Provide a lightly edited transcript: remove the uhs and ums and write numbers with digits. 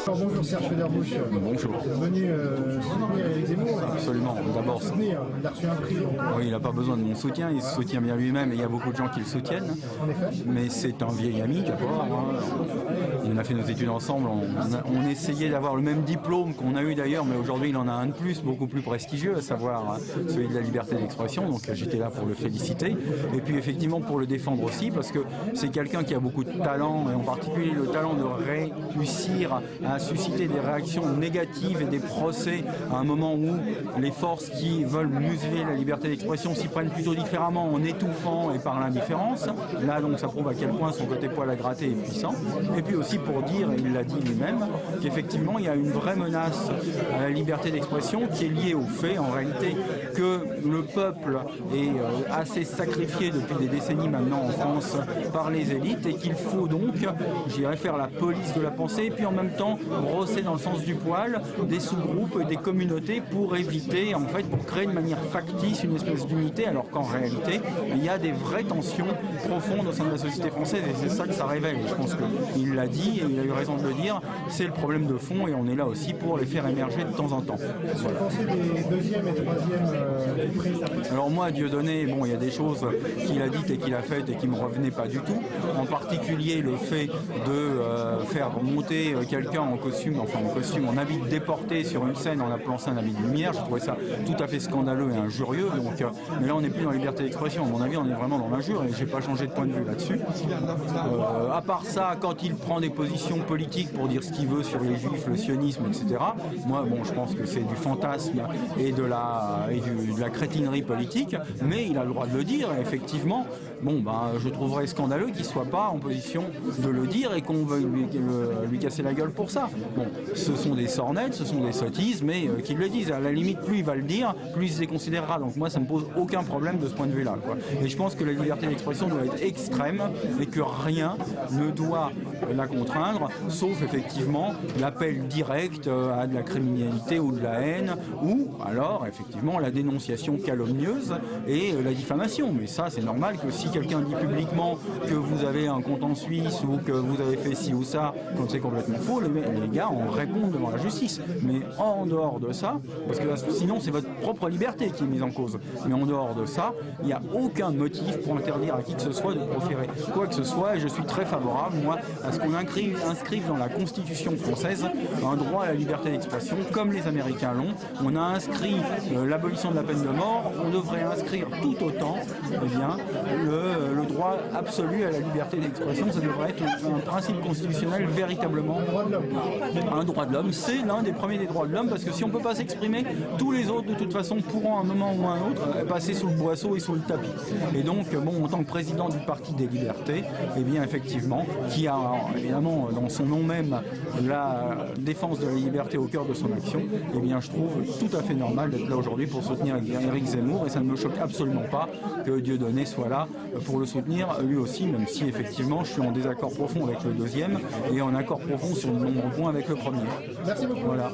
Bonjour Serge Federbusch. Bonjour. Venu soutenir Éric Zemmour. Absolument. D'abord, soutenir. Il a reçu un prix. oui, il n'a pas besoin de mon soutien, il se soutient bien lui-même et il y a beaucoup de gens qui le soutiennent. En effet. Mais c'est un vieil ami d'abord. On a fait nos études ensemble, on essayait d'avoir le même diplôme qu'on a eu d'ailleurs, mais aujourd'hui il en a un de plus, beaucoup plus prestigieux, à savoir celui de la liberté d'expression. Donc j'étais là pour le féliciter. Et puis effectivement pour le défendre aussi, parce que c'est quelqu'un qui a beaucoup de talent, et en particulier le talent de réussir à susciter des réactions négatives et des procès à un moment où les forces qui veulent museler la liberté d'expression s'y prennent plutôt différemment en étouffant et par l'indifférence. Là donc ça prouve à quel point son côté poil à gratter est puissant. Et puis aussi pour dire, et il l'a dit lui-même, qu'effectivement il y a une vraie menace à la liberté d'expression qui est liée au fait en réalité que le peuple est assez sacrifié depuis des décennies maintenant en France par les élites et qu'il faut donc, j'irais faire la police de la pensée et puis en même temps brosser dans le sens du poil des sous-groupes et des communautés pour éviter, en fait, pour créer de manière factice une espèce d'unité alors qu'en réalité il y a des vraies tensions profondes au sein de la société française et c'est ça que ça révèle. Et je pense qu'il l'a dit et il a eu raison de le dire, c'est le problème de fond et on est là aussi pour les faire émerger de temps en temps. Qu'est-ce que vous pensez des deuxième et troisième prix? Alors moi, Dieudonné, bon, il y a des choses qu'il a dites et qu'il a faites et qui me revenaient pas du tout. En particulier le fait de faire monter quelqu'un en costume, en habit de déporté sur une scène en appelant ça un habit de lumière. Je trouvais ça tout à fait scandaleux et injurieux. Donc, mais là, on n'est plus dans la liberté d'expression. À mon avis, on est vraiment dans l'injure et j'ai pas changé de point de vue là-dessus. À part ça, quand il prend des positions politiques pour dire ce qu'il veut sur les juifs, le sionisme, etc. Moi, bon, je pense que c'est du fantasme et de la crétinerie politique, mais il a le droit de le dire. Et effectivement, bon, je trouverais scandaleux qu'il soit pas en position de le dire et qu'on veuille lui casser la gueule pour ça. Bon, ce sont des sornettes, ce sont des sottises, mais qu'ils le disent. À la limite, plus il va le dire, plus il se déconsidérera. Donc moi, ça me pose aucun problème de ce point de vue-là, quoi. Et je pense que la liberté d'expression doit être extrême et que rien ne doit la contraindre, sauf effectivement l'appel direct à de la criminalité ou de la haine, ou alors effectivement la dénonciation calomnieuse et la diffamation. Mais ça, c'est normal que si quelqu'un dit publiquement que vous avez un compte en Suisse ou que vous avez fait ci ou ça, quand c'est complètement faux, les gars en répondent devant la justice. Mais en dehors de ça, parce que sinon c'est votre propre liberté qui est mise en cause, mais en dehors de ça, il n'y a aucun motif pour interdire à qui que ce soit de proférer quoi que ce soit, et je suis très favorable, moi, à ce qu'on inscrive dans la Constitution française un droit à la liberté d'expression, comme les Américains l'ont. On a inscrit l'abolition de la peine de mort, on devrait inscrire tout autant le droit absolu à la liberté d'expression. Ça devrait être un principe constitutionnel véritablement un droit de l'homme. C'est l'un des premiers des droits de l'homme, parce que si on ne peut pas s'exprimer, tous les autres de toute façon pourront à un moment ou à un autre passer sous le boisseau et sous le tapis. Et donc, bon, en tant que président du Parti des Libertés, eh bien effectivement, qui a évidemment dans son nom même la défense de la liberté au cœur de son action, eh bien je trouve tout à fait normal d'être là aujourd'hui pour soutenir Éric Zemmour, et ça ne me choque absolument pas que Dieudonné soit là pour le soutenir lui aussi, même si effectivement je suis en désaccord profond avec le deuxième et en accord profond sur de nombreux points avec le premier. Merci beaucoup. Voilà.